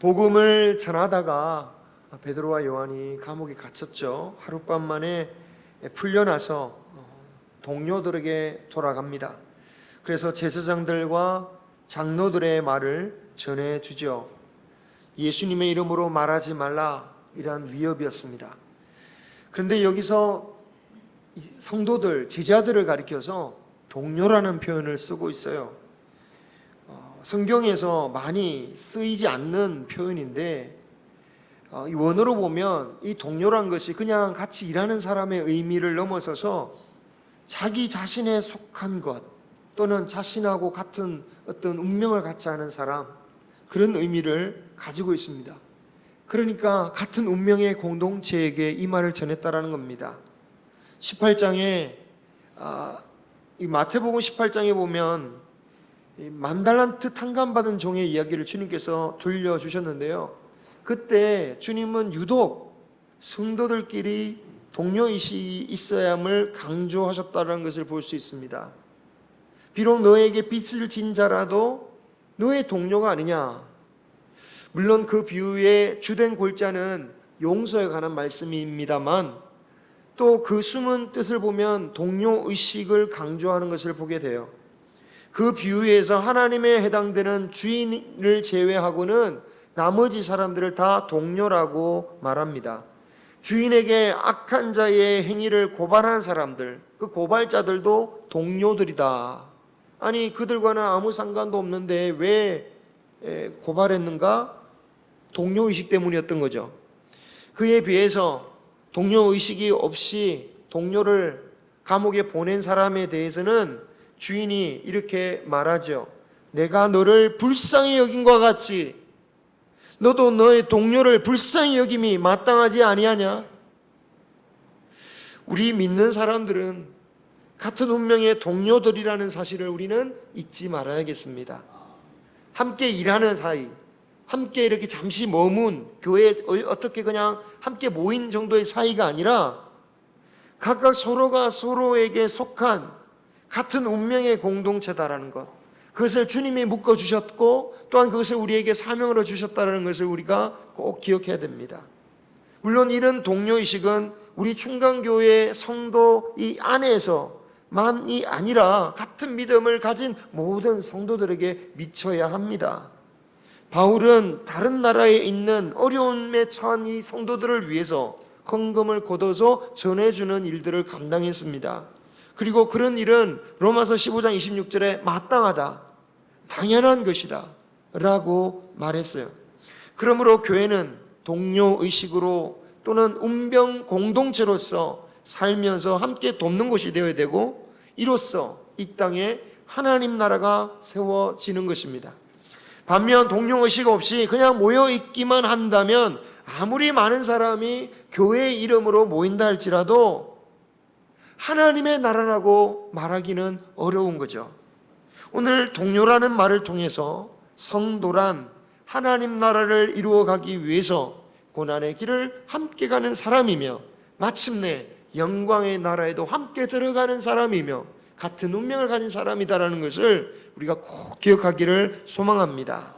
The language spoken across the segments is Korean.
복음을 전하다가 베드로와 요한이 감옥에 갇혔죠. 하룻밤 만에 풀려나서 동료들에게 돌아갑니다. 그래서 제사장들과 장로들의 말을 전해주죠. 예수님의 이름으로 말하지 말라, 이러한 위협이었습니다. 그런데 여기서 성도들, 제자들을 가리켜서 동료라는 표현을 쓰고 있어요. 성경에서 많이 쓰이지 않는 표현인데, 이 원어로 보면 이 동료란 것이 그냥 같이 일하는 사람의 의미를 넘어서서 자기 자신에 속한 것, 또는 자신하고 같은 어떤 운명을 같이 하는 사람, 그런 의미를 가지고 있습니다. 그러니까 같은 운명의 공동체에게 이 말을 전했다라는 겁니다. 18장에 이 마태복음 18장에 보면 만달란트 탕감받은 종의 이야기를 주님께서 들려주셨는데요, 그때 주님은 유독 성도들끼리 동료의식이 있어야 함을 강조하셨다는 것을 볼 수 있습니다. 비록 너에게 빚을 진 자라도 너의 동료가 아니냐. 물론 그 비유의 주된 골자는 용서에 관한 말씀입니다만, 또 그 숨은 뜻을 보면 동료의식을 강조하는 것을 보게 돼요. 그 비유에서 하나님에 해당되는 주인을 제외하고는 나머지 사람들을 다 동료라고 말합니다. 주인에게 악한 자의 행위를 고발하는 사람들, 그 고발자들도 동료들이다, 아니 그들과는 아무 상관도 없는데 왜 고발했는가? 동료의식 때문이었던 거죠. 그에 비해서 동료의식이 없이 동료를 감옥에 보낸 사람에 대해서는 주인이 이렇게 말하죠. 내가 너를 불쌍히 여긴 것과 같이 너도 너의 동료를 불쌍히 여김이 마땅하지 아니하냐? 우리 믿는 사람들은 같은 운명의 동료들이라는 사실을 우리는 잊지 말아야겠습니다. 함께 일하는 사이, 함께 이렇게 잠시 머문 교회에 어떻게 그냥 함께 모인 정도의 사이가 아니라 각각 서로가 서로에게 속한 같은 운명의 공동체다라는 것, 그것을 주님이 묶어주셨고 또한 그것을 우리에게 사명으로 주셨다는 것을 우리가 꼭 기억해야 됩니다. 물론 이런 동료의식은 우리 충강교회 성도 이 안에서만이 아니라 같은 믿음을 가진 모든 성도들에게 미쳐야 합니다. 바울은 다른 나라에 있는 어려움에 처한 이 성도들을 위해서 헌금을 걷어서 전해주는 일들을 감당했습니다. 그리고 그런 일은 로마서 15장 26절에 마땅하다, 당연한 것이다 라고 말했어요. 그러므로 교회는 동료의식으로 또는 운명 공동체로서 살면서 함께 돕는 곳이 되어야 되고, 이로써 이 땅에 하나님 나라가 세워지는 것입니다. 반면 동료의식 없이 그냥 모여있기만 한다면 아무리 많은 사람이 교회의 이름으로 모인다 할지라도 하나님의 나라라고 말하기는 어려운 거죠. 오늘 동료라는 말을 통해서 성도란 하나님 나라를 이루어가기 위해서 고난의 길을 함께 가는 사람이며 마침내 영광의 나라에도 함께 들어가는 사람이며 같은 운명을 가진 사람이다라는 것을 우리가 꼭 기억하기를 소망합니다.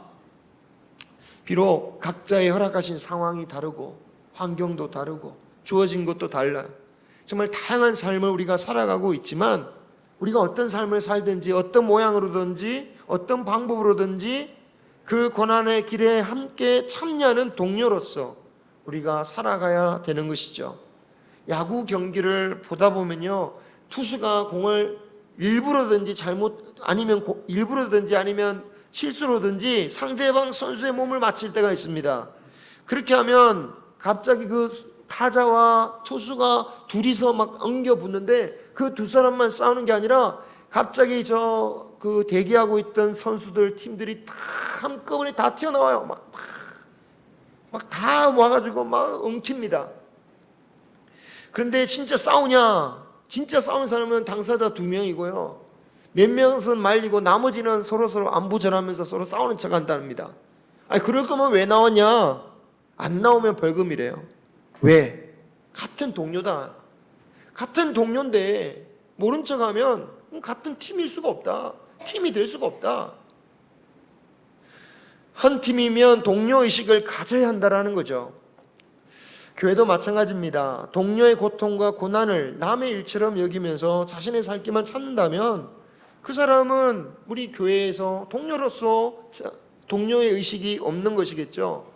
비록 각자의 허락하신 상황이 다르고 환경도 다르고 주어진 것도 달라요. 정말 다양한 삶을 우리가 살아가고 있지만 우리가 어떤 삶을 살든지 어떤 모양으로든지 어떤 방법으로든지 그 고난의 길에 함께 참여하는 동료로서 우리가 살아가야 되는 것이죠. 야구 경기를 보다 보면요, 투수가 공을 일부러든지 일부러든지 아니면 실수로든지 상대방 선수의 몸을 맞힐 때가 있습니다. 그렇게 하면 갑자기 그 타자와 투수가 둘이서 막 엉겨 붙는데 그 두 사람만 싸우는 게 아니라 갑자기 그 대기하고 있던 선수들 팀들이 다 한꺼번에 다 튀어나와요. 막 다 와가지고 막 엉킵니다. 그런데 진짜 싸우냐? 진짜 싸우는 사람은 당사자 2명이고요. 몇 명은 말리고 나머지는 서로 안부 전하면서 서로 싸우는 척 한답니다. 아니 그럴 거면 왜 나왔냐? 안 나오면 벌금이래요. 왜? 같은 동료다. 같은 동료인데 모른 척하면 같은 팀일 수가 없다. 팀이 될 수가 없다. 한 팀이면 동료의식을 가져야 한다라는 거죠. 교회도 마찬가지입니다. 동료의 고통과 고난을 남의 일처럼 여기면서 자신의 살 길만 찾는다면 그 사람은 우리 교회에서 동료로서 동료의 의식이 없는 것이겠죠.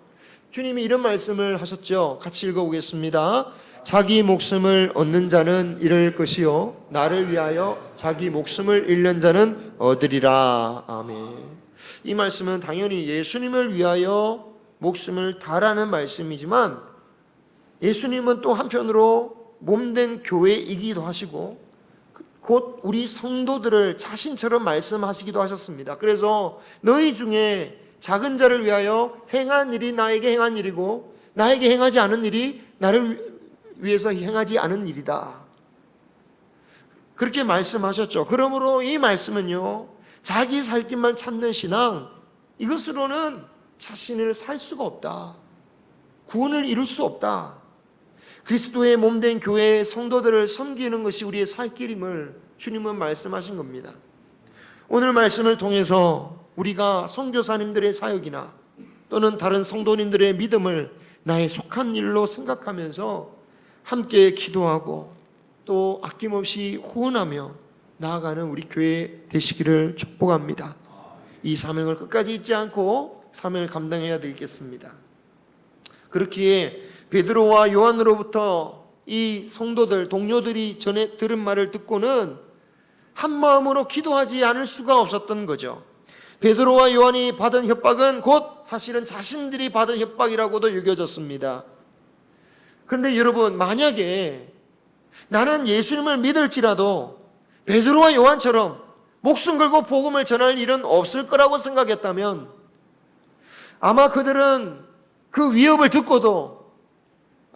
주님이 이런 말씀을 하셨죠. 같이 읽어보겠습니다. 자기 목숨을 얻는 자는 잃을 것이요 나를 위하여 자기 목숨을 잃는 자는 얻으리라. 아멘. 이 말씀은 당연히 예수님을 위하여 목숨을 다라는 말씀이지만 예수님은 또 한편으로 몸된 교회이기도 하시고 곧 우리 성도들을 자신처럼 말씀하시기도 하셨습니다. 그래서 너희 중에 작은 자를 위하여 행한 일이 나에게 행한 일이고 나에게 행하지 않은 일이 나를 위해서 행하지 않은 일이다. 그렇게 말씀하셨죠. 그러므로 이 말씀은요, 자기 살 길만 찾는 신앙, 이것으로는 자신을 살 수가 없다. 구원을 이룰 수 없다. 그리스도의 몸된 교회의 성도들을 섬기는 것이 우리의 살 길임을 주님은 말씀하신 겁니다. 오늘 말씀을 통해서 우리가 선교사님들의 사역이나 또는 다른 성도님들의 믿음을 나의 속한 일로 생각하면서 함께 기도하고 또 아낌없이 후원하며 나아가는 우리 교회 되시기를 축복합니다. 이 사명을 끝까지 잊지 않고 사명을 감당해야 되겠습니다. 그렇기에 베드로와 요한으로부터 이 성도들, 동료들이 전에 들은 말을 듣고는 한 마음으로 기도하지 않을 수가 없었던 거죠. 베드로와 요한이 받은 협박은 곧 사실은 자신들이 받은 협박이라고도 여겨졌습니다. 그런데 여러분, 만약에 나는 예수님을 믿을지라도 베드로와 요한처럼 목숨 걸고 복음을 전할 일은 없을 거라고 생각했다면 아마 그들은 그 위협을 듣고도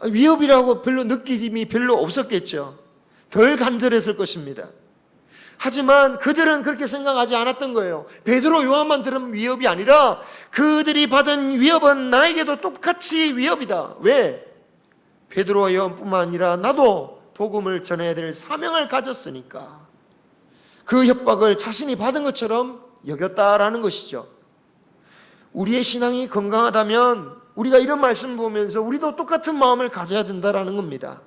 위협이라고 별로 느낌이 별로 없었겠죠. 덜 간절했을 것입니다. 하지만 그들은 그렇게 생각하지 않았던 거예요. 베드로 요한만 들은 위협이 아니라 그들이 받은 위협은 나에게도 똑같이 위협이다. 왜? 베드로와 요한뿐만 아니라 나도 복음을 전해야 될 사명을 가졌으니까 그 협박을 자신이 받은 것처럼 여겼다라는 것이죠. 우리의 신앙이 건강하다면 우리가 이런 말씀 보면서 우리도 똑같은 마음을 가져야 된다라는 겁니다.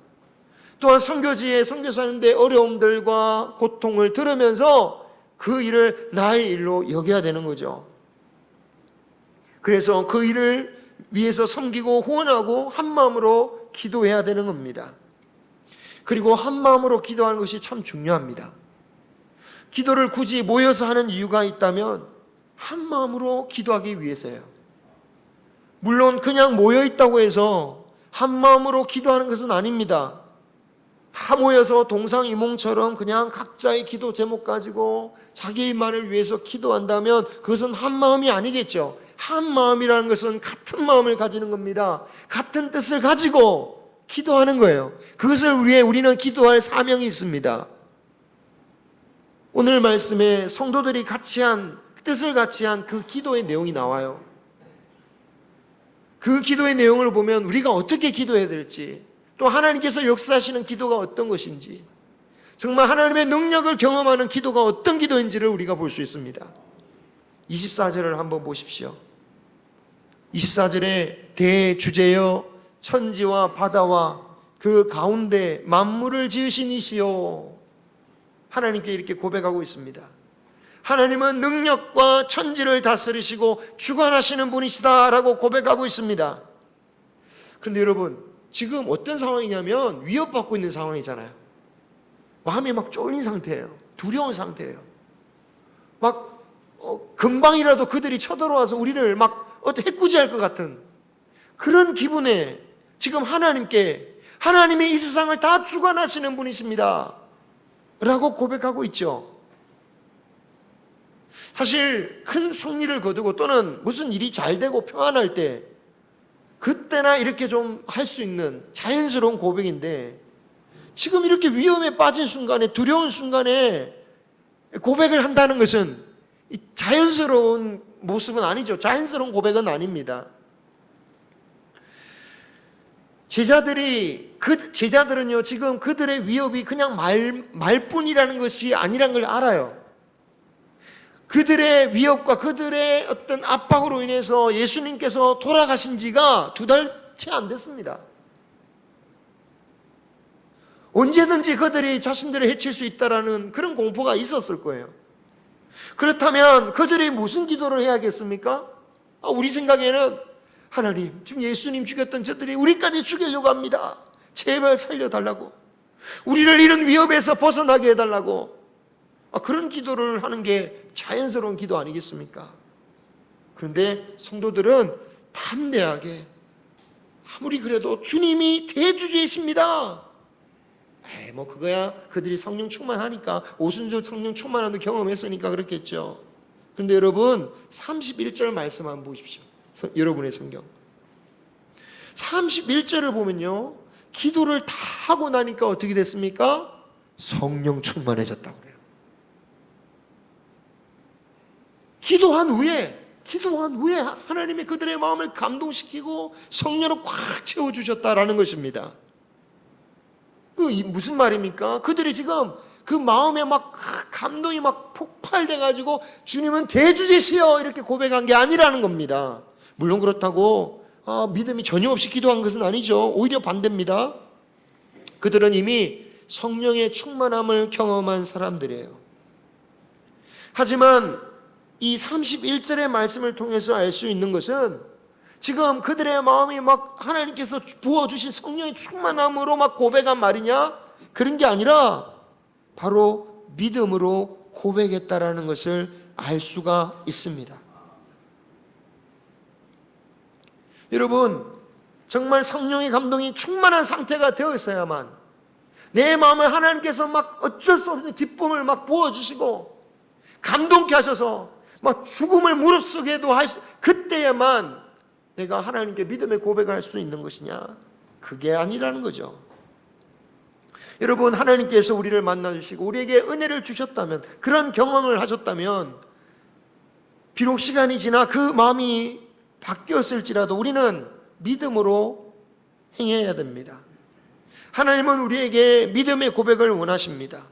또한 선교지에 선교사님들의 어려움들과 고통을 들으면서 그 일을 나의 일로 여겨야 되는 거죠. 그래서 그 일을 위해서 섬기고 후원하고 한 마음으로 기도해야 되는 겁니다. 그리고 한 마음으로 기도하는 것이 참 중요합니다. 기도를 굳이 모여서 하는 이유가 있다면 한 마음으로 기도하기 위해서예요. 물론 그냥 모여 있다고 해서 한 마음으로 기도하는 것은 아닙니다. 다 모여서 동상이몽처럼 그냥 각자의 기도 제목 가지고 자기만을 위해서 기도한다면 그것은 한 마음이 아니겠죠. 한 마음이라는 것은 같은 마음을 가지는 겁니다. 같은 뜻을 가지고 기도하는 거예요. 그것을 위해 우리는 기도할 사명이 있습니다. 오늘 말씀에 성도들이 뜻을 같이 한 그 기도의 내용이 나와요. 그 기도의 내용을 보면 우리가 어떻게 기도해야 될지, 또 하나님께서 역사하시는 기도가 어떤 것인지, 정말 하나님의 능력을 경험하는 기도가 어떤 기도인지를 우리가 볼 수 있습니다. 24절을 한번 보십시오. 24절에 대주제여 천지와 바다와 그 가운데 만물을 지으신 이시요, 하나님께 이렇게 고백하고 있습니다. 하나님은 능력과 천지를 다스리시고 주관하시는 분이시다라고 고백하고 있습니다. 그런데 여러분, 지금 어떤 상황이냐면 위협받고 있는 상황이잖아요. 마음이 막 쫄린 상태예요. 두려운 상태예요. 막 금방이라도 그들이 쳐들어와서 우리를 막 해코지할 것 같은 그런 기분에 지금 하나님이 이 세상을 다 주관하시는 분이십니다 라고 고백하고 있죠. 사실 큰 승리를 거두고 또는 무슨 일이 잘 되고 평안할 때 그때나 이렇게 좀 할 수 있는 자연스러운 고백인데, 지금 이렇게 위험에 빠진 순간에, 두려운 순간에 고백을 한다는 것은 자연스러운 모습은 아니죠. 자연스러운 고백은 아닙니다. 제자들은요, 지금 그들의 위협이 그냥 말뿐이라는 것이 아니란 걸 알아요. 그들의 위협과 그들의 어떤 압박으로 인해서 예수님께서 돌아가신 지가 2달째 안 됐습니다. 언제든지 그들이 자신들을 해칠 수 있다라는 그런 공포가 있었을 거예요. 그렇다면 그들이 무슨 기도를 해야겠습니까? 우리 생각에는 하나님, 지금 예수님 죽였던 저들이 우리까지 죽이려고 합니다. 제발 살려달라고, 우리를 이런 위협에서 벗어나게 해달라고, 그런 기도를 하는 게 자연스러운 기도 아니겠습니까? 그런데 성도들은 담대하게, 아무리 그래도 주님이 대주제이십니다, 그거야 그들이 성령 충만하니까, 오순절 성령 충만함도 경험했으니까 그렇겠죠. 그런데 여러분, 31절 말씀 한번 보십시오. 여러분의 성경 31절을 보면요, 기도를 다 하고 나니까 어떻게 됐습니까? 성령 충만해졌다고 그래요. 기도한 후에 하나님이 그들의 마음을 감동시키고 성령으로 꽉 채워주셨다라는 것입니다. 무슨 말입니까? 그들이 지금 그 마음에 막 감동이 막 폭발돼가지고 주님은 대주제시여 이렇게 고백한 게 아니라는 겁니다. 물론 그렇다고 믿음이 전혀 없이 기도한 것은 아니죠. 오히려 반대입니다. 그들은 이미 성령의 충만함을 경험한 사람들이에요. 하지만 이 31절의 말씀을 통해서 알 수 있는 것은, 지금 그들의 마음이 막 하나님께서 부어주신 성령의 충만함으로 막 고백한 말이냐? 그런 게 아니라 바로 믿음으로 고백했다라는 것을 알 수가 있습니다. 여러분, 정말 성령의 감동이 충만한 상태가 되어 있어야만 내 마음을 하나님께서 막 어쩔 수 없는 기쁨을 막 부어주시고 감동케 하셔서 막 죽음을 무릅쓰게도 그때야만 내가 하나님께 믿음의 고백을 할 수 있는 것이냐? 그게 아니라는 거죠. 여러분, 하나님께서 우리를 만나주시고 우리에게 은혜를 주셨다면, 그런 경험을 하셨다면 비록 시간이 지나 그 마음이 바뀌었을지라도 우리는 믿음으로 행해야 됩니다. 하나님은 우리에게 믿음의 고백을 원하십니다.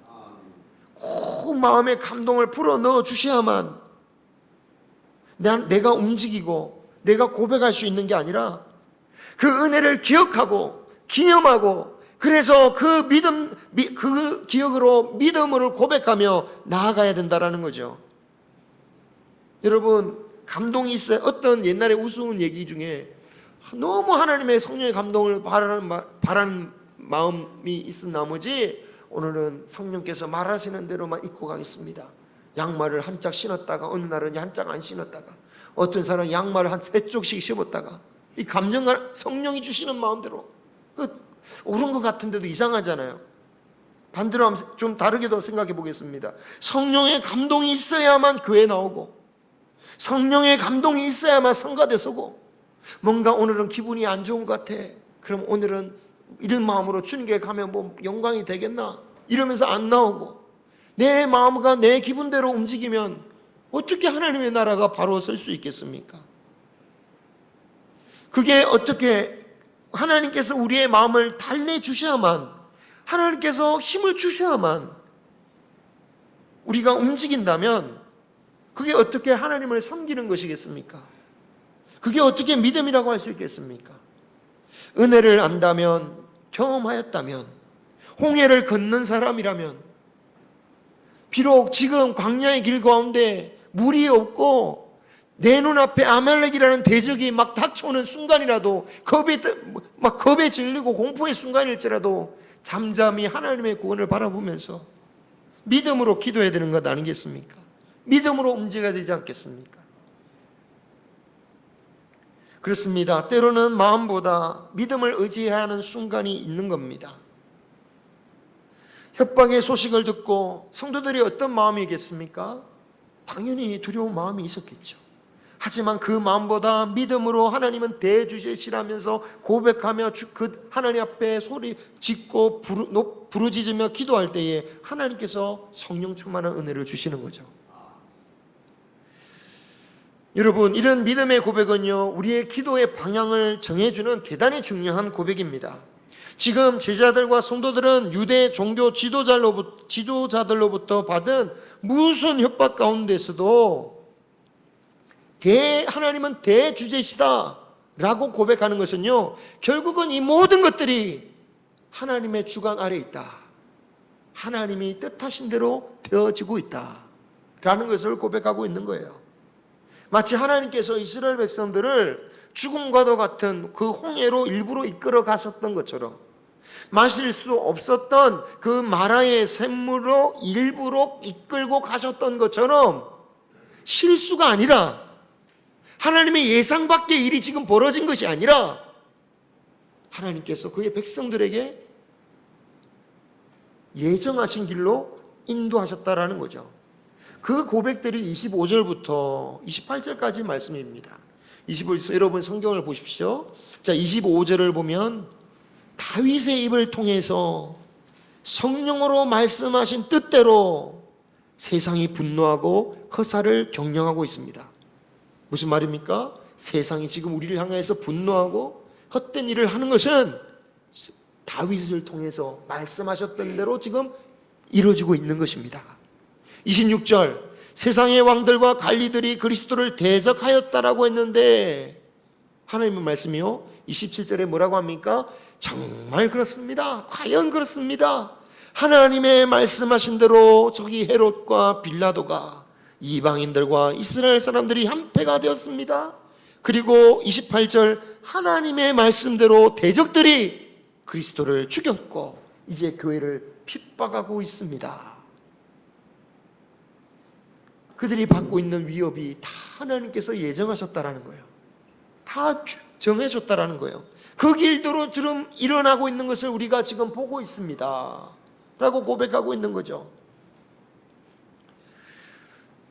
꼭 마음의 감동을 불어넣어 주셔야만 내가 움직이고 내가 고백할 수 있는 게 아니라 그 은혜를 기억하고 기념하고, 그래서 그 기억으로 믿음으로 고백하며 나아가야 된다는 거죠. 여러분, 감동이 있어요. 어떤 옛날에 우스운 얘기 중에 너무 하나님의 성령의 감동을 바라는 마음이 있은 나머지 오늘은 성령께서 말하시는 대로만 입고 가겠습니다. 양말을 한 짝 신었다가 어느 날은 한 짝 안 신었다가, 어떤 사람은 양말을 한 3쪽씩 신었다가, 이 감정과 성령이 주시는 마음대로, 옳은 것 같은데도 이상하잖아요. 반대로 한번 좀 다르게도 생각해 보겠습니다. 성령의 감동이 있어야만 교회 나오고, 성령의 감동이 있어야만 성가대 서고, 뭔가 오늘은 기분이 안 좋은 것 같아, 그럼 오늘은 이런 마음으로 주님께 가면 뭐 영광이 되겠나 이러면서 안 나오고, 내 마음과 내 기분대로 움직이면 어떻게 하나님의 나라가 바로 설 수 있겠습니까? 그게 어떻게, 하나님께서 우리의 마음을 달래주셔야만, 하나님께서 힘을 주셔야만 우리가 움직인다면 그게 어떻게 하나님을 섬기는 것이겠습니까? 그게 어떻게 믿음이라고 할 수 있겠습니까? 은혜를 안다면, 경험하였다면, 홍해를 걷는 사람이라면, 비록 지금 광야의 길 가운데 물이 없고 내 눈앞에 아말렉이라는 대적이 막 닥쳐오는 순간이라도, 겁에 질리고 공포의 순간일지라도 잠잠히 하나님의 구원을 바라보면서 믿음으로 기도해야 되는 것 아니겠습니까? 믿음으로 움직여야 되지 않겠습니까? 그렇습니다. 때로는 마음보다 믿음을 의지해야 하는 순간이 있는 겁니다. 협박의 소식을 듣고 성도들이 어떤 마음이겠습니까? 당연히 두려운 마음이 있었겠죠. 하지만 그 마음보다 믿음으로 하나님은 대주제시라면서 고백하며 그 하나님 앞에 소리 짓고 부르짖으며 기도할 때에 하나님께서 성령 충만한 은혜를 주시는 거죠. 여러분, 이런 믿음의 고백은요, 우리의 기도의 방향을 정해주는 대단히 중요한 고백입니다. 지금 제자들과 성도들은 유대 종교 지도자들로부터 받은 무슨 협박 가운데서도 하나님은 대주제시다 라고 고백하는 것은요, 결국은 이 모든 것들이 하나님의 주관 아래 있다, 하나님이 뜻하신 대로 되어지고 있다 라는 것을 고백하고 있는 거예요. 마치 하나님께서 이스라엘 백성들을 죽음과도 같은 그 홍해로 일부러 이끌어 가셨던 것처럼, 마실 수 없었던 그 마라의 샘물로 일부러 이끌고 가셨던 것처럼, 실수가 아니라 하나님의 예상 밖의 일이 지금 벌어진 것이 아니라 하나님께서 그의 백성들에게 예정하신 길로 인도하셨다라는 거죠. 그 고백들이 25절부터 28절까지 말씀입니다. 25절, 여러분 성경을 보십시오. 자, 25절을 보면 다윗의 입을 통해서 성령으로 말씀하신 뜻대로 세상이 분노하고 허사를 경영하고 있습니다. 무슨 말입니까? 세상이 지금 우리를 향해서 분노하고 헛된 일을 하는 것은 다윗을 통해서 말씀하셨던 대로 지금 이루어지고 있는 것입니다. 26절, 세상의 왕들과 관리들이 그리스도를 대적하였다라고 했는데 하나님의 말씀이요, 27절에 뭐라고 합니까? 정말 그렇습니다. 과연 그렇습니다. 하나님의 말씀하신 대로 저기 헤롯과 빌라도가 이방인들과 이스라엘 사람들이 한패가 되었습니다. 그리고 28절, 하나님의 말씀대로 대적들이 그리스도를 죽였고 이제 교회를 핍박하고 있습니다. 그들이 받고 있는 위협이 다 하나님께서 예정하셨다라는 거예요. 다 정해줬다라는 거예요. 그 길대로 지금 일어나고 있는 것을 우리가 지금 보고 있습니다 라고 고백하고 있는 거죠.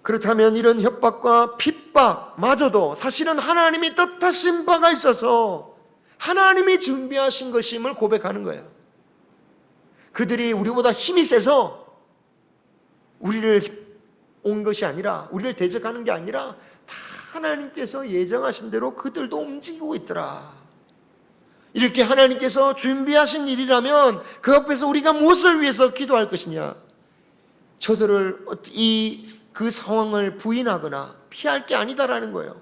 그렇다면 이런 협박과 핍박마저도 사실은 하나님이 뜻하신 바가 있어서 하나님이 준비하신 것임을 고백하는 거예요. 그들이 우리보다 힘이 세서 우리를 온 것이 아니라, 우리를 대적하는 게 아니라 다 하나님께서 예정하신 대로 그들도 움직이고 있더라. 이렇게 하나님께서 준비하신 일이라면 그 앞에서 우리가 무엇을 위해서 기도할 것이냐? 저들을 그 상황을 부인하거나 피할 게 아니다라는 거예요.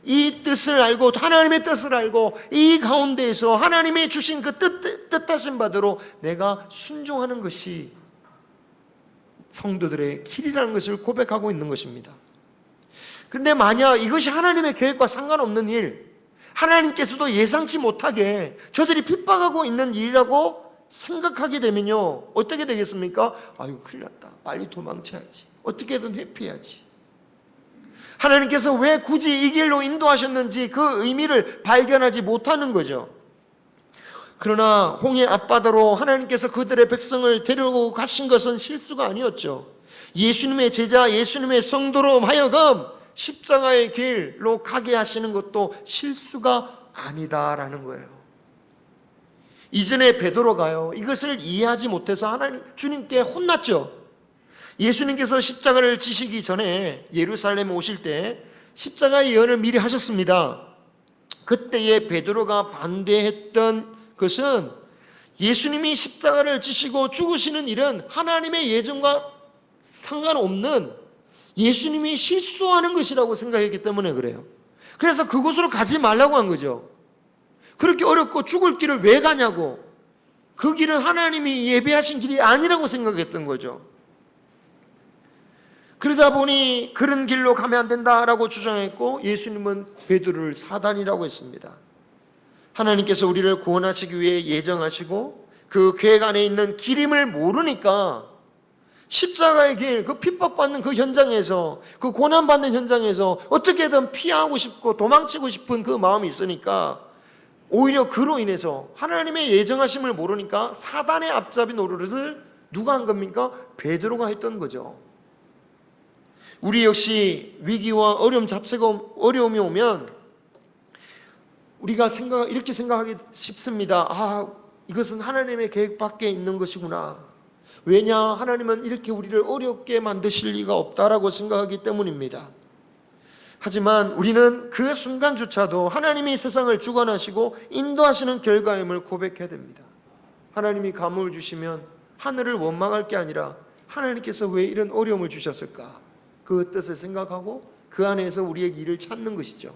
이 뜻을 알고, 하나님의 뜻을 알고, 이 가운데에서 하나님이 주신 그 뜻하신 바대로 내가 순종하는 것이 성도들의 길이라는 것을 고백하고 있는 것입니다. 근데 만약 이것이 하나님의 계획과 상관없는 일, 하나님께서도 예상치 못하게 저들이 핍박하고 있는 일이라고 생각하게 되면요, 어떻게 되겠습니까? 아유, 큰일 났다, 빨리 도망쳐야지, 어떻게든 회피해야지. 하나님께서 왜 굳이 이 길로 인도하셨는지 그 의미를 발견하지 못하는 거죠. 그러나 홍해 앞바다로 하나님께서 그들의 백성을 데리고 가신 것은 실수가 아니었죠. 예수님의 제자, 예수님의 성도로 하여금 십자가의 길로 가게 하시는 것도 실수가 아니다라는 거예요. 이전에 베드로가요, 이것을 이해하지 못해서 주님께 혼났죠. 예수님께서 십자가를 지시기 전에 예루살렘에 오실 때 십자가의 예언을 미리 하셨습니다. 그때에 베드로가 반대했던 것은 예수님이 십자가를 지시고 죽으시는 일은 하나님의 예정과 상관없는, 예수님이 실수하는 것이라고 생각했기 때문에 그래요. 그래서 그곳으로 가지 말라고 한 거죠. 그렇게 어렵고 죽을 길을 왜 가냐고, 그 길은 하나님이 예배하신 길이 아니라고 생각했던 거죠. 그러다 보니 그런 길로 가면 안 된다라고 주장했고, 예수님은 베드로를 사단이라고 했습니다. 하나님께서 우리를 구원하시기 위해 예정하시고 그 계획 안에 있는 길임을 모르니까 십자가의 길, 그 핍박받는 그 현장에서, 그 고난받는 현장에서 어떻게든 피하고 싶고 도망치고 싶은 그 마음이 있으니까 오히려 그로 인해서 하나님의 예정하심을 모르니까 사단의 앞잡이 노릇을 누가 한 겁니까? 베드로가 했던 거죠. 우리 역시 위기와 어려움 자체가, 어려움이 오면 우리가 이렇게 생각하기 쉽습니다. 아, 이것은 하나님의 계획 밖에 있는 것이구나. 왜냐? 하나님은 이렇게 우리를 어렵게 만드실 리가 없다라고 생각하기 때문입니다. 하지만 우리는 그 순간조차도 하나님이 세상을 주관하시고 인도하시는 결과임을 고백해야 됩니다. 하나님이 감을 주시면 하늘을 원망할 게 아니라 하나님께서 왜 이런 어려움을 주셨을까? 그 뜻을 생각하고 그 안에서 우리의 길을 찾는 것이죠.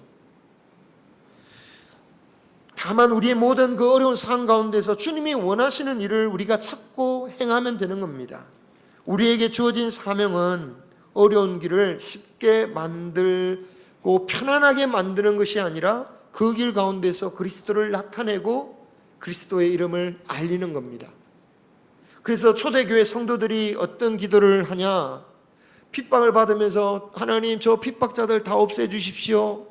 다만 우리의 모든 그 어려운 상황 가운데서 주님이 원하시는 일을 우리가 찾고 행하면 되는 겁니다. 우리에게 주어진 사명은 어려운 길을 쉽게 만들고 편안하게 만드는 것이 아니라 그 길 가운데서 그리스도를 나타내고 그리스도의 이름을 알리는 겁니다. 그래서 초대교회 성도들이 어떤 기도를 하냐? 핍박을 받으면서 하나님, 저 핍박자들 다 없애주십시오.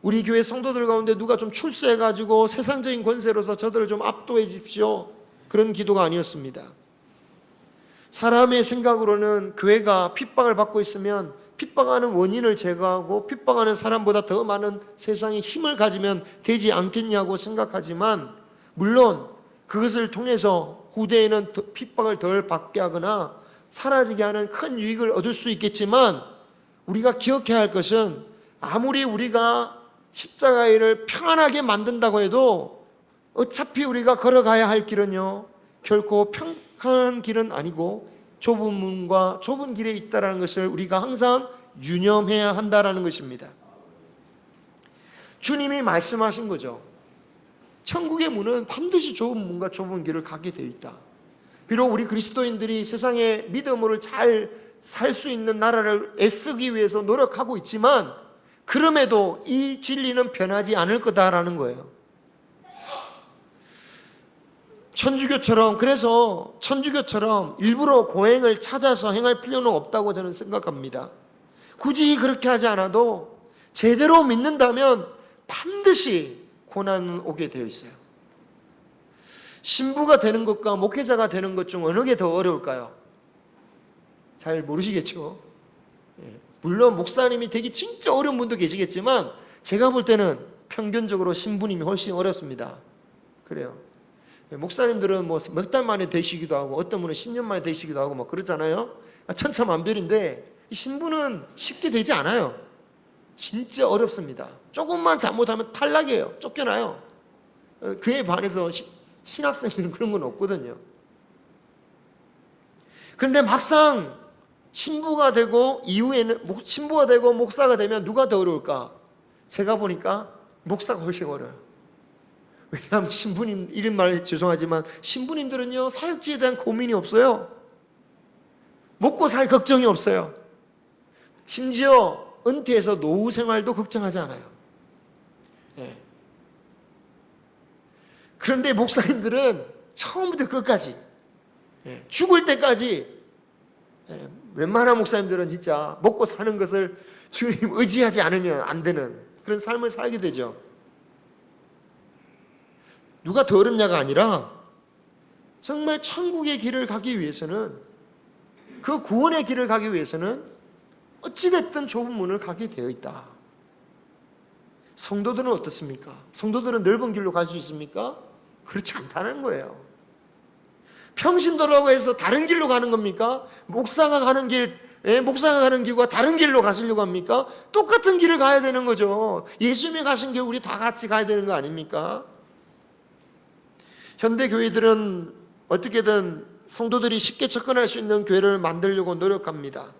우리 교회 성도들 가운데 누가 좀 출세해가지고 세상적인 권세로서 저들을 좀 압도해 주십시오. 그런 기도가 아니었습니다. 사람의 생각으로는 교회가 핍박을 받고 있으면 핍박하는 원인을 제거하고 핍박하는 사람보다 더 많은 세상에 힘을 가지면 되지 않겠냐고 생각하지만, 물론 그것을 통해서 후대에는 핍박을 덜 받게 하거나 사라지게 하는 큰 유익을 얻을 수 있겠지만, 우리가 기억해야 할 것은 아무리 우리가 십자가를 평안하게 만든다고 해도 어차피 우리가 걸어가야 할 길은요, 결코 평안한 길은 아니고 좁은 문과 좁은 길에 있다는 것을 우리가 항상 유념해야 한다는 것입니다. 주님이 말씀하신 거죠. 천국의 문은 반드시 좁은 문과 좁은 길을 가게 되어 있다. 비록 우리 그리스도인들이 세상에 믿음으로 잘 살 수 있는 나라를 애쓰기 위해서 노력하고 있지만, 그럼에도 이 진리는 변하지 않을 거다라는 거예요. 그래서 천주교처럼 일부러 고행을 찾아서 행할 필요는 없다고 저는 생각합니다. 굳이 그렇게 하지 않아도 제대로 믿는다면 반드시 고난은 오게 되어 있어요. 신부가 되는 것과 목회자가 되는 것 중 어느 게 더 어려울까요? 잘 모르시겠죠? 물론 목사님이 되기 진짜 어려운 분도 계시겠지만 제가 볼 때는 평균적으로 신부님이 훨씬 어렵습니다. 그래요. 목사님들은 뭐 몇 달 만에 되시기도 하고 어떤 분은 10년 만에 되시기도 하고 뭐 그러잖아요. 천차만별인데 이 신부는 쉽게 되지 않아요. 진짜 어렵습니다. 조금만 잘못하면 탈락이에요. 쫓겨나요. 그에 반해서 신학생들은 그런 건 없거든요. 그런데 막상 신부가 되고 이후에는 신부가 되고 목사가 되면 누가 더 어려울까? 제가 보니까 목사가 훨씬 어려워요. 왜냐하면 신부님, 이런 말 죄송하지만 신부님들은요 사역지에 대한 고민이 없어요. 먹고 살 걱정이 없어요. 심지어 은퇴해서 노후 생활도 걱정하지 않아요. 그런데 목사님들은 처음부터 끝까지 죽을 때까지 웬만한 목사님들은 진짜 먹고 사는 것을 주님 의지하지 않으면 안 되는 그런 삶을 살게 되죠. 누가 더 어렵냐가 아니라 정말 천국의 길을 가기 위해서는, 그 구원의 길을 가기 위해서는 어찌됐든 좁은 문을 가게 되어 있다. 성도들은 어떻습니까? 성도들은 넓은 길로 갈 수 있습니까? 그렇지 않다는 거예요. 평신도라고 해서 다른 길로 가는 겁니까? 목사가 가는 길과 다른 길로 가시려고 합니까? 똑같은 길을 가야 되는 거죠. 예수님이 가신 길 우리 다 같이 가야 되는 거 아닙니까? 현대 교회들은 어떻게든 성도들이 쉽게 접근할 수 있는 교회를 만들려고 노력합니다.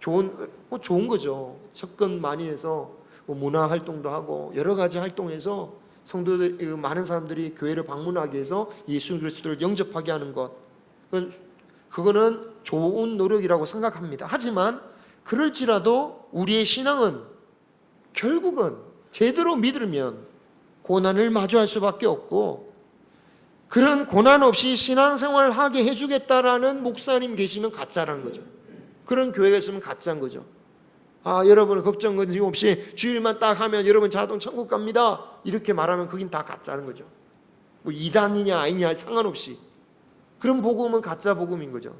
좋은 거죠. 접근 많이 해서 문화 활동도 하고 여러 가지 활동해서 성도들, 많은 사람들이 교회를 방문하게 해서 예수 그리스도를 영접하게 하는 것, 그거는 좋은 노력이라고 생각합니다. 하지만 그럴지라도 우리의 신앙은 결국은 제대로 믿으면 고난을 마주할 수밖에 없고, 그런 고난 없이 신앙생활을 하게 해주겠다라는 목사님 계시면 가짜라는 거죠. 그런 교회가 있으면 가짜인 거죠. 여러분 걱정 없이 주일만 딱 하면 여러분 자동 천국 갑니다, 이렇게 말하면 그긴 다 가짜는 거죠. 뭐 이단이냐 아니냐 상관없이 그런 복음은 가짜 복음인 거죠.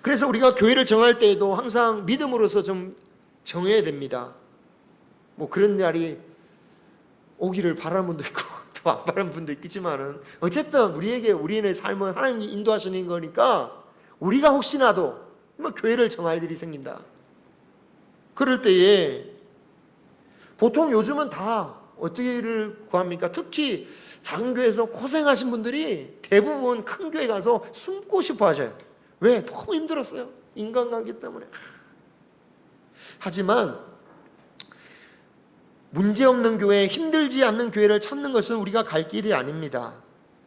그래서 우리가 교회를 정할 때에도 항상 믿음으로서 좀 정해야 됩니다. 뭐 그런 날이 오기를 바라는 분도 있고 또 안 바라는 분도 있겠지만은 어쨌든 우리의 삶은 하나님이 인도하시는 거니까 우리가 혹시나도 뭐 교회를 정할 일이 생긴다. 그럴 때에 보통 요즘은 다 어떻게를 구합니까? 특히 작은 교회에서 고생하신 분들이 대부분 큰 교회 가서 숨고 싶어 하셔요. 왜? 너무 힘들었어요. 인간관계 때문에. 하지만 문제없는 교회, 힘들지 않는 교회를 찾는 것은 우리가 갈 길이 아닙니다.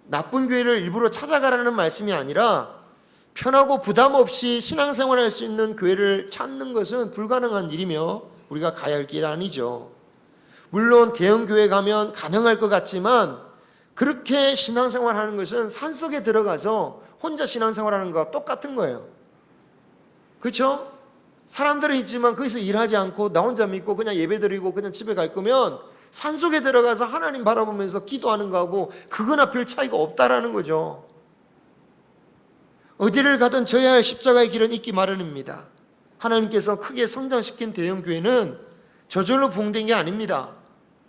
나쁜 교회를 일부러 찾아가라는 말씀이 아니라 편하고 부담 없이 신앙생활을 할 수 있는 교회를 찾는 것은 불가능한 일이며 우리가 가야 할 길 아니죠. 물론 대형교회 가면 가능할 것 같지만 그렇게 신앙생활하는 것은 산속에 들어가서 혼자 신앙생활하는 것과 똑같은 거예요. 그렇죠? 사람들은 있지만 거기서 일하지 않고 나 혼자 믿고 그냥 예배드리고 그냥 집에 갈 거면 산속에 들어가서 하나님 바라보면서 기도하는 거하고 그거나 별 차이가 없다라는 거죠. 어디를 가든 져야 할 십자가의 길은 있기 마련입니다. 하나님께서 크게 성장시킨 대형교회는 저절로 부흥된 게 아닙니다.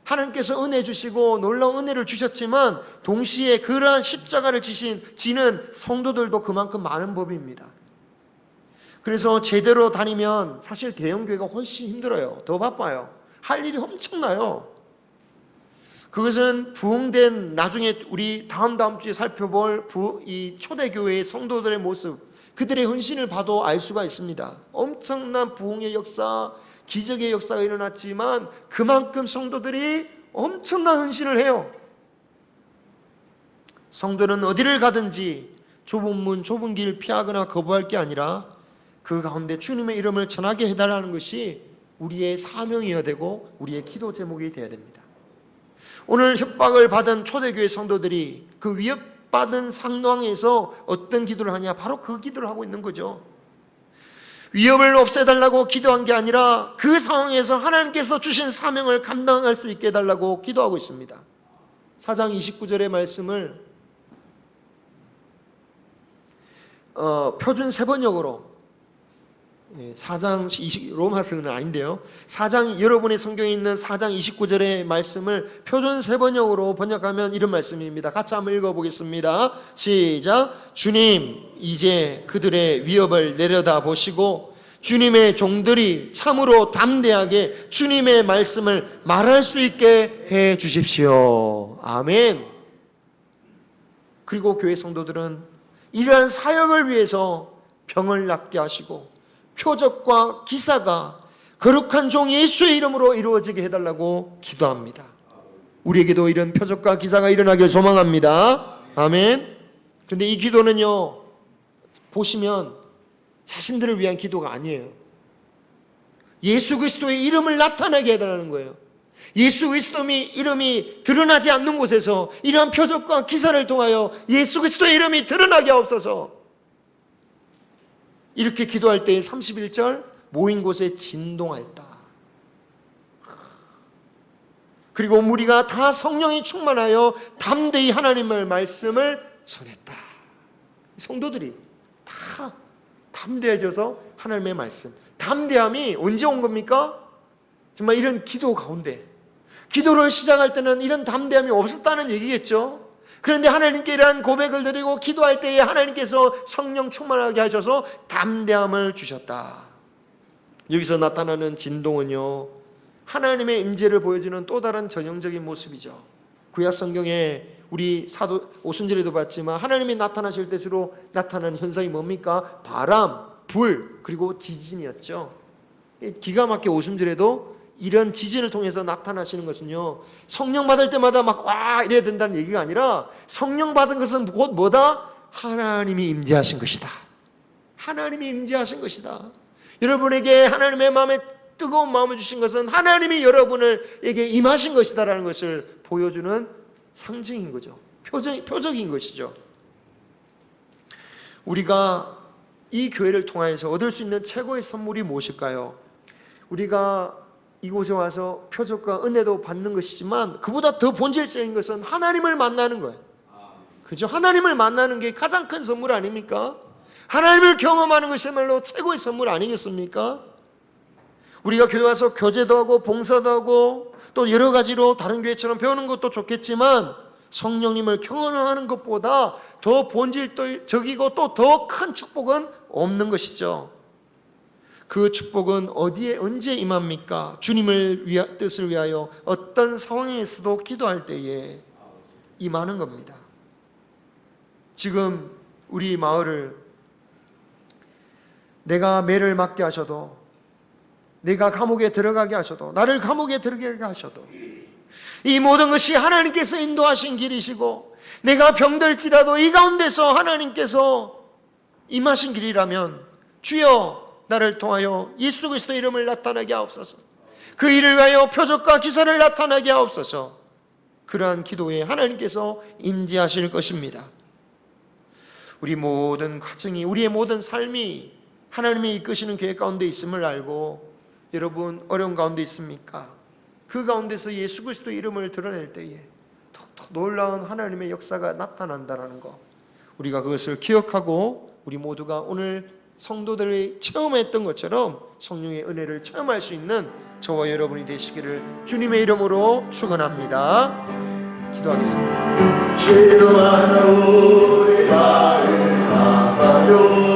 하나님께서 은혜 주시고 놀라운 은혜를 주셨지만 동시에 그러한 십자가를 지는 성도들도 그만큼 많은 법입니다. 그래서 제대로 다니면 사실 대형교회가 훨씬 힘들어요. 더 바빠요. 할 일이 엄청나요. 그것은 부흥된, 나중에 우리 다음 주에 살펴볼 이 초대교회의 성도들의 모습, 그들의 헌신을 봐도 알 수가 있습니다. 엄청난 부흥의 역사, 기적의 역사가 일어났지만 그만큼 성도들이 엄청난 헌신을 해요. 성도는 어디를 가든지 좁은 문, 좁은 길 피하거나 거부할 게 아니라 그 가운데 주님의 이름을 전하게 해달라는 것이 우리의 사명이어야 되고 우리의 기도 제목이 되어야 됩니다. 오늘 협박을 받은 초대교회 성도들이 그 위협받은 상황에서 어떤 기도를 하냐? 바로 그 기도를 하고 있는 거죠. 위협을 없애달라고 기도한 게 아니라 그 상황에서 하나님께서 주신 사명을 감당할 수 있게 해달라고 기도하고 있습니다. 4장 29절의 말씀을 표준 세번역으로 4장 20 로마서는 아닌데요. 4장 여러분의 성경에 있는 4장 29절의 말씀을 표준 세번역으로 번역하면 이런 말씀입니다. 같이 한번 읽어보겠습니다. 시작. 주님 이제 그들의 위협을 내려다 보시고 주님의 종들이 참으로 담대하게 주님의 말씀을 말할 수 있게 해 주십시오. 아멘. 그리고 교회 성도들은 이러한 사역을 위해서 병을 낫게 하시고 표적과 기사가 거룩한 종 예수의 이름으로 이루어지게 해달라고 기도합니다. 우리에게도 이런 표적과 기사가 일어나길 소망합니다. 아멘. 그런데 이 기도는요, 보시면 자신들을 위한 기도가 아니에요. 예수 그리스도의 이름을 나타나게 해달라는 거예요. 예수 그리스도의 이름이 드러나지 않는 곳에서 이러한 표적과 기사를 통하여 예수 그리스도의 이름이 드러나게 하옵소서. 이렇게 기도할 때에 31절 모인 곳에 진동하였다. 그리고 무리가 다 성령이 충만하여 담대히 하나님의 말씀을 전했다. 성도들이 다 담대해져서 하나님의 말씀, 담대함이 언제 온 겁니까? 정말 이런 기도 가운데, 기도를 시작할 때는 이런 담대함이 없었다는 얘기겠죠. 그런데 하나님께 이러한 고백을 드리고 기도할 때에 하나님께서 성령 충만하게 하셔서 담대함을 주셨다. 여기서 나타나는 진동은요, 하나님의 임재를 보여주는 또 다른 전형적인 모습이죠. 구약 성경에 우리 사도 오순절에도 봤지만 하나님이 나타나실 때 주로 나타나는 현상이 뭡니까? 바람, 불, 그리고 지진이었죠. 기가 막히게 오순절에도 이런 지진을 통해서 나타나시는 것은요, 성령 받을 때마다 막 와 이래야 된다는 얘기가 아니라 성령 받은 것은 곧 뭐다? 하나님이 임재하신 것이다. 하나님이 임재하신 것이다. 여러분에게 하나님의 마음에 뜨거운 마음을 주신 것은 하나님이 여러분에게 임하신 것이다라는 것을 보여주는 상징인 거죠. 표적인 것이죠. 우리가 이 교회를 통하여서 얻을 수 있는 최고의 선물이 무엇일까요? 우리가 이곳에 와서 표적과 은혜도 받는 것이지만 그보다 더 본질적인 것은 하나님을 만나는 거예요. 그죠? 하나님을 만나는 게 가장 큰 선물 아닙니까? 하나님을 경험하는 것이야말로 최고의 선물 아니겠습니까? 우리가 교회 와서 교제도 하고 봉사도 하고 또 여러 가지로 다른 교회처럼 배우는 것도 좋겠지만 성령님을 경험하는 것보다 더 본질적이고 또 더 큰 축복은 없는 것이죠. 그 축복은 어디에 언제 임합니까? 주님을 뜻을 위하여 어떤 상황에서도 기도할 때에 임하는 겁니다. 지금 우리 마을을 내가 매를 맞게 하셔도, 내가 감옥에 들어가게 하셔도, 나를 감옥에 들어가게 하셔도 이 모든 것이 하나님께서 인도하신 길이시고 내가 병들지라도 이 가운데서 하나님께서 임하신 길이라면 주여 나를 통하여 예수 그리스도의 이름을 나타나게 하옵소서. 그 일을 위하여 표적과 기사를 나타나게 하옵소서. 그러한 기도에 하나님께서 임재하실 것입니다. 우리 모든 가정이, 우리의 모든 삶이 하나님이 이끄시는 계획 가운데 있음을 알고 여러분 어려운 가운데 있습니까? 그 가운데서 예수 그리스도의 이름을 드러낼 때에 더 놀라운 하나님의 역사가 나타난다는 것, 우리가 그것을 기억하고 우리 모두가 오늘 성도들이 체험했던 것처럼 성령의 은혜를 체험할 수 있는 저와 여러분이 되시기를 주님의 이름으로 축원합니다. 기도하겠습니다. 기도하자 우리 마음 아파요.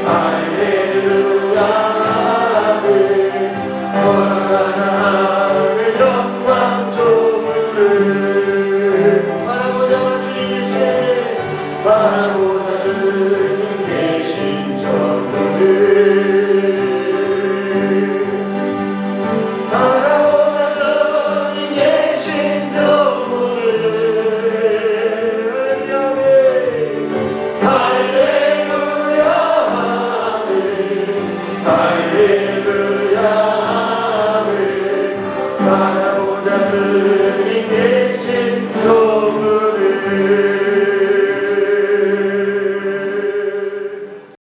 할렐루야 아멘. 걸어가는 하늘 영광 조물을 바라보자 주님 계신 바라보자 주님 계신 저물을 바라보자 주님 계신 저물을 할렐루야 아멘 할렐루야